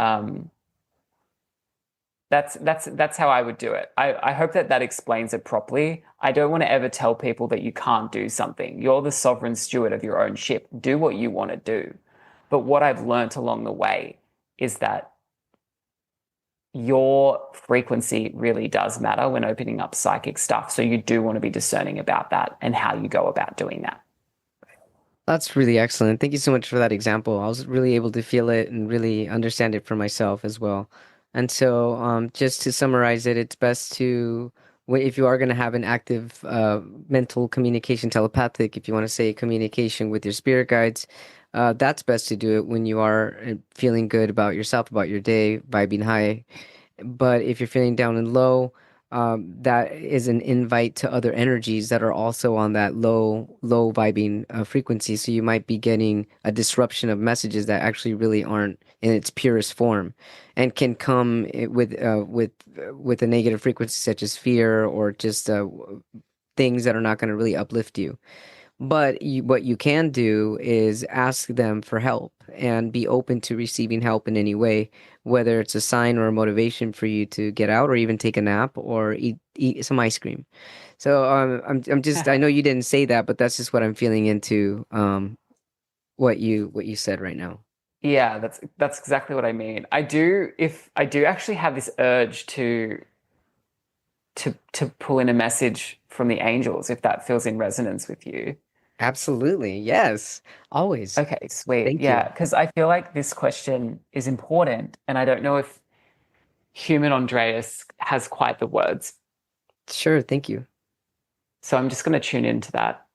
That's how I would do it. I hope that that explains it properly. I don't want to ever tell people that you can't do something. You're the sovereign steward of your own ship. Do what you want to do. But what I've learnt along the way is that your frequency really does matter when opening up psychic stuff. So you do want to be discerning about that and how you go about doing that. That's really excellent. Thank you so much for that example. I was really able to feel it and really understand it for myself as well. And so, just to summarize it, it's best to, if you are going to have an active mental communication, telepathic, if you want to say communication with your spirit guides, that's best to do it when you are feeling good about yourself, about your day, vibing high. But if you're feeling down and low, that is an invite to other energies that are also on that low vibing frequency. So you might be getting a disruption of messages that actually really aren't in its purest form, and can come with a negative frequency such as fear or just things that are not going to really uplift you. But what you can do is ask them for help and be open to receiving help in any way, whether it's a sign or a motivation for you to get out or even take a nap or eat some ice cream. So I'm just I know you didn't say that, but that's just what I'm feeling into what you said right now. Yeah, that's exactly what I mean. I do actually have this urge to pull in a message from the angels if that feels in resonance with you. Absolutely. Yes. Always. Okay, sweet. Thank Yeah, you. because I feel like this question is important and I don't know if human Andreas has quite the words. Sure, thank you. So I'm just going to tune into that.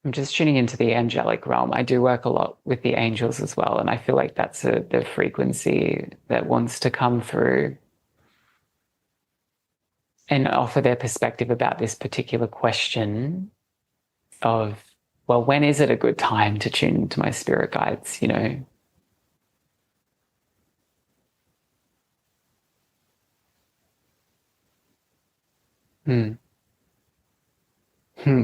I'm just tuning into the angelic realm. I do work a lot with the angels as well, and I feel like that's the frequency that wants to come through and offer their perspective about this particular question of, well, when is it a good time to tune into my spirit guides, you know? Hmm. Hmm.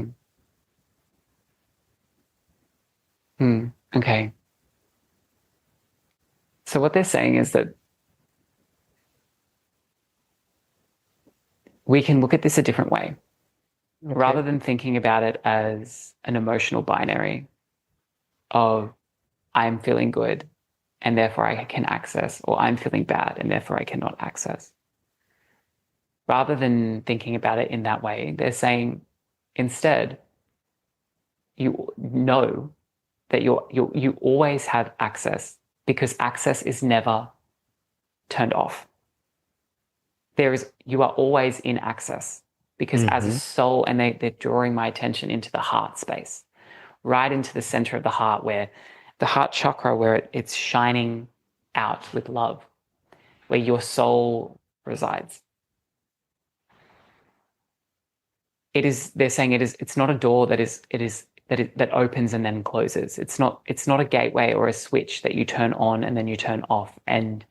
Hmm. Okay. So what they're saying is that we can look at this a different way. Okay. Rather than thinking about it as an emotional binary of I'm feeling good and therefore I can access, or I'm feeling bad and therefore I cannot access. Rather than thinking about it in that way, they're saying instead, you know that you always have access because access is never turned off. You are always in access. because as a Mm-hmm. soul, and they're drawing my attention into the heart space, right into the center of the heart, where the heart chakra, where it's shining out with love, where your soul resides. They're saying it's not a door that opens and then closes. It's not a gateway or a switch that you turn on and then you turn off and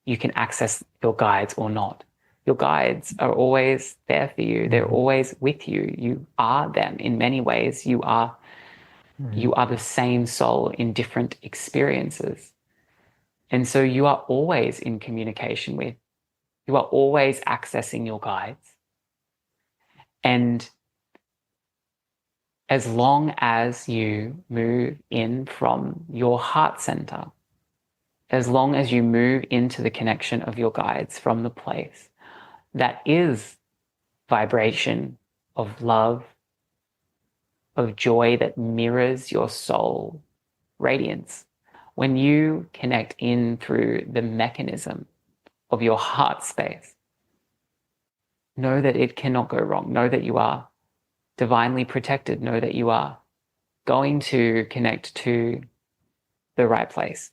you can access your guides or not. Your guides are always there for you. They're Mm-hmm. always with you. You are them in many ways. Mm-hmm. You are the same soul in different experiences. And so you are always in communication with, you are always accessing your guides. And as long as you move in from your heart center, as long as you move into the connection of your guides from the place that is vibration of love, of joy that mirrors your soul radiance, when you connect in through the mechanism of your heart space, know that it cannot go wrong. Know that you are divinely protected. Know that you are going to connect to the right place.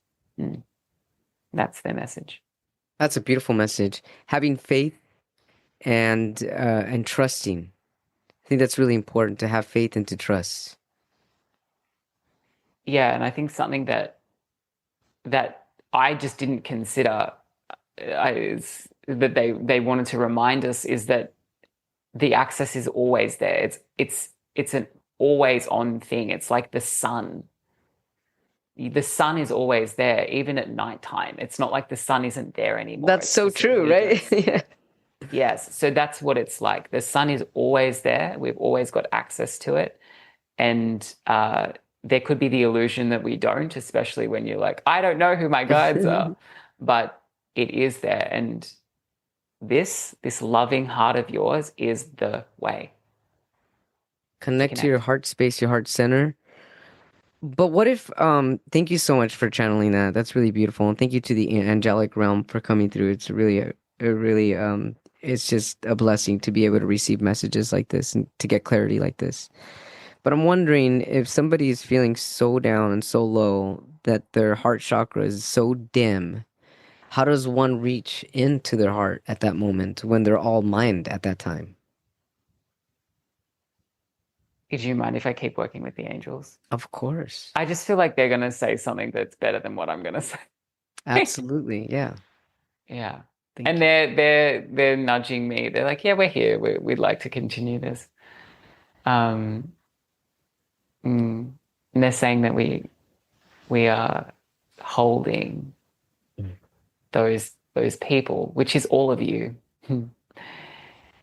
That's their message. That's a beautiful message. Having faith and trusting. I think that's really important to have faith and to trust. Yeah, and I think something that I just didn't consider is that they wanted to remind us is that the access is always there. It's an always on thing. It's like the sun. The sun is always there, even at nighttime. It's not like the sun isn't there anymore. That's It's so just that true, we don't right? see Yeah. it. Yes, so that's what it's like. The sun is always there. We've always got access to it. And there could be the illusion that we don't, especially when you're like, I don't know who my guides are, but it is there. And this loving heart of yours is the way to Connect to your connect. heart space, your heart center. But what if thank you so much for channeling that. That's really beautiful. And thank you to the angelic realm for coming through. It's really a really it's just a blessing to be able to receive messages like this and to get clarity like this. But I'm wondering if somebody is feeling so down and so low that their heart chakra is so dim, how does one reach into their heart at that moment when they're all mind at that time? Would you mind if I keep working with the angels? Of course. I just feel like they're going to say something that's better than what I'm going to say. Absolutely. Yeah. Yeah. And Thank you. they're nudging me. They're like, yeah, we're here. We'd like to continue this. Um, and they're saying that we are holding Mm. those people, which is all of you,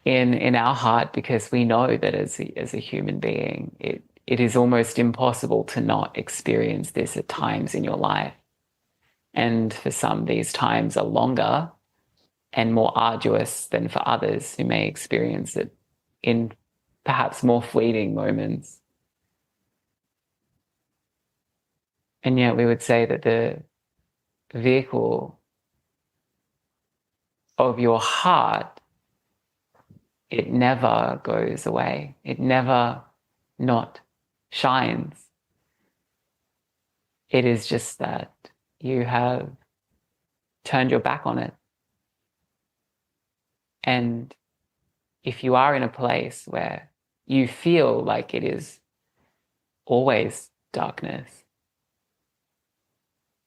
in our heart, because we know that as a human being, it is almost impossible to not experience this at times in your life. And for some, these times are longer and more arduous than for others who may experience it in perhaps more fleeting moments. And yet we would say that the vehicle of your heart, it never goes away. It never not shines. It is just that you have turned your back on it. And if you are in a place where you feel like it is always darkness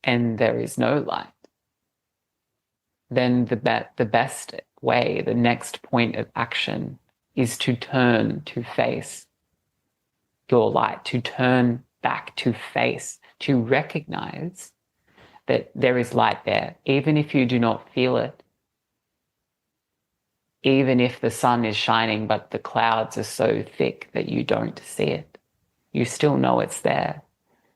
and there is no light, then the best way, the next point of action is to turn to face your light, to turn back to face, to recognize that there is light there, even if you do not feel it, even if the sun is shining but the clouds are so thick that you don't see it. You still know it's there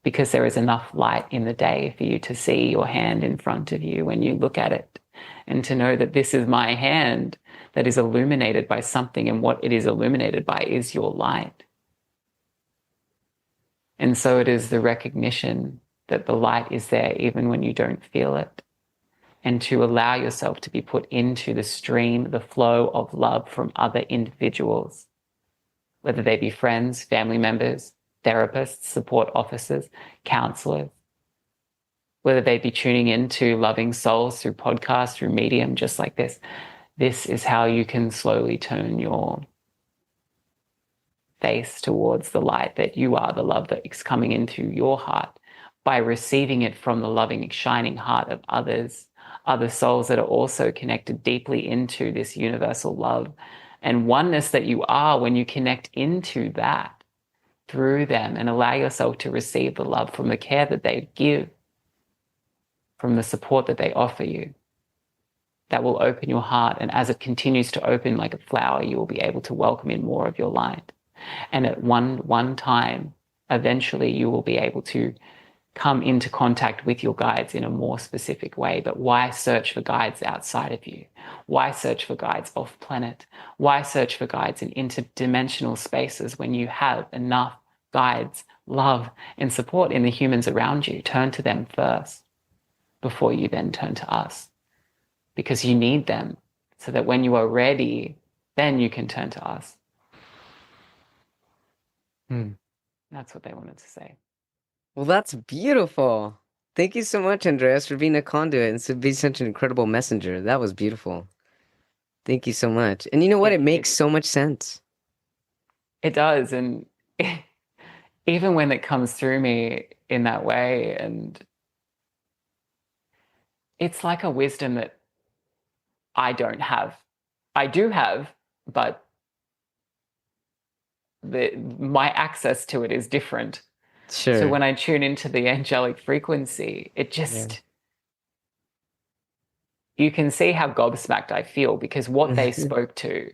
because there is enough light in the day for you to see your hand in front of you when you look at it, and to know that this is my hand that is illuminated by something, and what it is illuminated by is your light. And so it is the recognition that the light is there even when you don't feel it. and to allow yourself to be put into the stream, the flow of love from other individuals, whether they be friends, family members, therapists, support officers, counselors, whether they be tuning into loving souls through podcasts, through Medium, just like this. This is how you can slowly turn your face towards the light, that you are the love that is coming into your heart by receiving it from the loving, shining heart of others, other souls that are also connected deeply into this universal love and oneness that you are when you connect into that through them and allow yourself to receive the love from the care that they give, from the support that they offer you. That will open your heart, and as it continues to open like a flower, you will be able to welcome in more of your light. And at one time, eventually you will be able to come into contact with your guides in a more specific way. But why search for guides outside of you? Why search for guides off planet? Why search for guides in interdimensional spaces when you have enough guides, love, and support in the humans around you? Turn to them first before you then turn to us, because you need them so that when you are ready, then you can turn to us. That's what they wanted to say. Well, that's beautiful. Thank you so much, Andreas, for being a conduit and to be such an incredible messenger. That was beautiful. Thank you so much. And you know what? It makes so much sense. It does. And even when it comes through me in that way, and it's like a wisdom that I don't have. I do have, but my access to it is different. Sure. So when I tune into the angelic frequency, it just, you can see how gobsmacked I feel, because what they spoke to,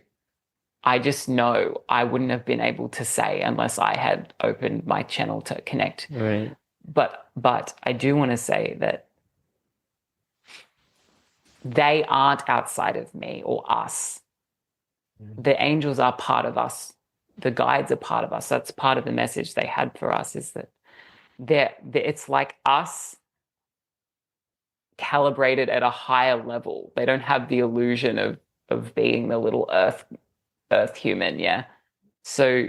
I just know I wouldn't have been able to say unless I had opened my channel to connect. Right. But I do want to say that they aren't outside of me or us. The angels are part of us. The guides are part of us. That's part of the message they had for us, is that it's like us calibrated at a higher level. They don't have the illusion of being the little earth human, yeah? So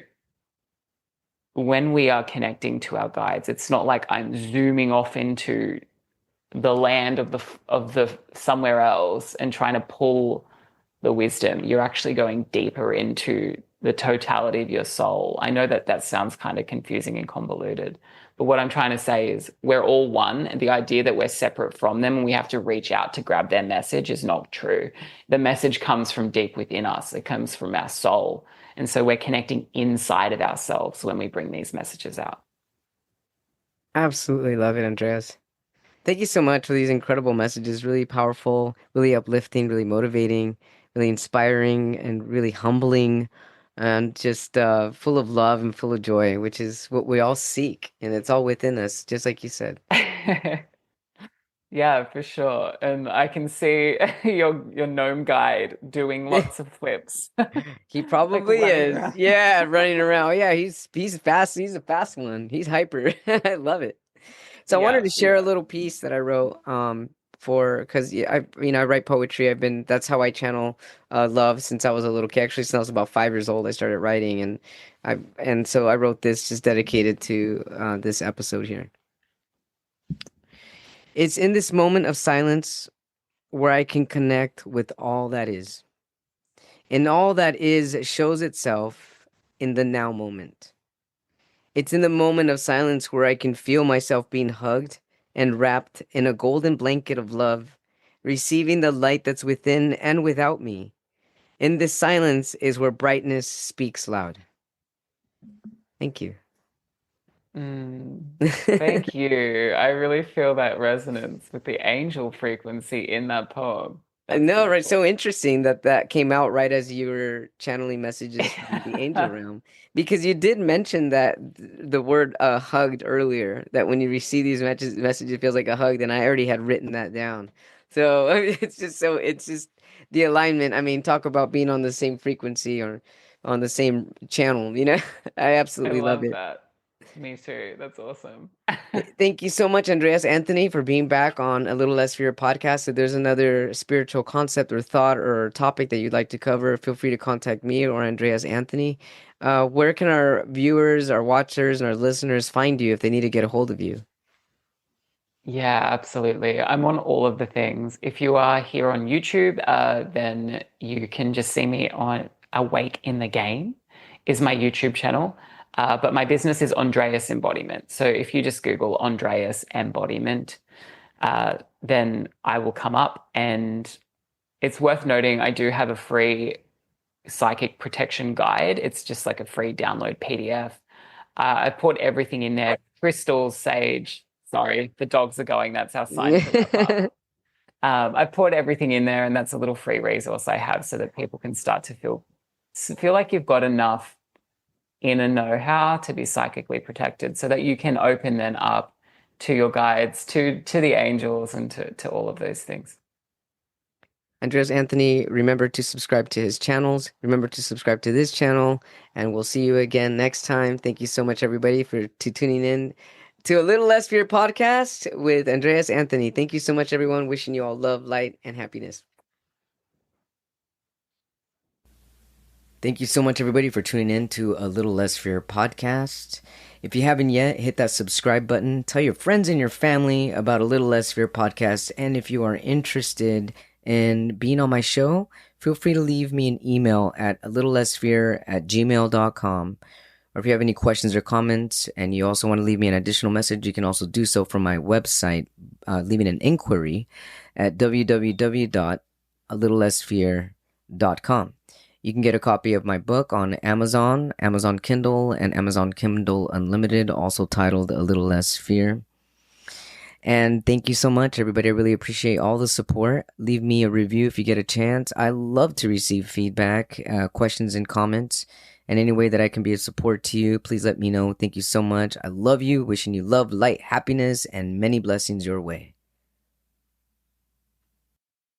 when we are connecting to our guides, it's not like I'm zooming off into the land of the somewhere else and trying to pull the wisdom. You're actually going deeper into the totality of your soul. I know that that sounds kind of confusing and convoluted, but what I'm trying to say is we're all one, and the idea that we're separate from them and we have to reach out to grab their message is not true. The message comes from deep within us. It comes from our soul. And so we're connecting inside of ourselves when we bring these messages out. Absolutely love it, Andreas. Thank you so much for these incredible messages. Really powerful, really uplifting, really motivating, really inspiring, and really humbling, and just full of love and full of joy, which is what we all seek. And it's all within us, just like you said. Yeah, for sure. And I can see your gnome guide doing lots of flips, He like probably running is. around. Yeah, running around. Yeah, he's fast. He's a fast one. He's hyper. I love it. So I wanted Yeah, to share a yeah. little piece that I wrote for because I write poetry. That's how I channel love since I was a little kid. Actually, since I was about 5 years old, I started writing, and so I wrote this just dedicated to this episode here. It's in this moment of silence where I can connect with all that is. And all that is shows itself in the now moment. It's in the moment of silence where I can feel myself being hugged and wrapped in a golden blanket of love, receiving the light that's within and without me. In this silence is where brightness speaks loud. Thank you. Thank you. I really feel that resonance with the angel frequency in that poem. I That's know, right? beautiful. So interesting that that came out right as you were channeling messages from the angel realm, because you did mention that the word hugged earlier. That when you receive these messages, it feels like a hug. And I already had written that down. So I mean, it's just the alignment. I mean, talk about being on the same frequency or on the same channel. You know, I I absolutely love love it. that. Me too. That's awesome. Thank you so much, Andreas Anthony, for being back on A Little Less Fear podcast. If there's another spiritual concept or thought or topic that you'd like to cover, feel free to contact me or Andreas Anthony. Where can our viewers, our watchers, and our listeners find you if they need to get a hold of you? Yeah, absolutely. I'm on all of the things. If you are here on YouTube, then you can just see me on Awake in the Game is my YouTube channel. But my business is Andreas Embodiment. So if you just Google Andreas Embodiment, then I will come up. And it's worth noting, I do have a free psychic protection guide. It's just like a free download PDF. I put everything in there, crystals, sage. Sorry, the dogs are going. That's our sign to wrap up. I put everything in there, and that's a little free resource I have so that people can start to feel like you've got enough inner know-how to be psychically protected, so that you can open then up to your guides, to the angels, and to all of those things. Andreas Anthony, remember to subscribe to his channels. Remember to subscribe to this channel, and we'll see you again next time. Thank you so much, everybody, for tuning in to A Little Less Fear podcast with Andreas Anthony. Thank you so much, everyone. Wishing you all love, light, and happiness. Thank you so much, everybody, for tuning in to A Little Less Fear podcast. If you haven't yet, hit that subscribe button. Tell your friends and your family about A Little Less Fear podcast. And if you are interested in being on my show, feel free to leave me an email at alittlelessfear@gmail.com. Or if you have any questions or comments and you also want to leave me an additional message, you can also do so from my website, leaving an inquiry at www.alittlelessfear.com. You can get a copy of my book on Amazon, Amazon Kindle, and Amazon Kindle Unlimited, also titled A Little Less Fear. And thank you so much, everybody. I really appreciate all the support. Leave me a review if you get a chance. I love to receive feedback, questions, and comments. And any way that I can be a support to you, please let me know. Thank you so much. I love you. Wishing you love, light, happiness, and many blessings your way.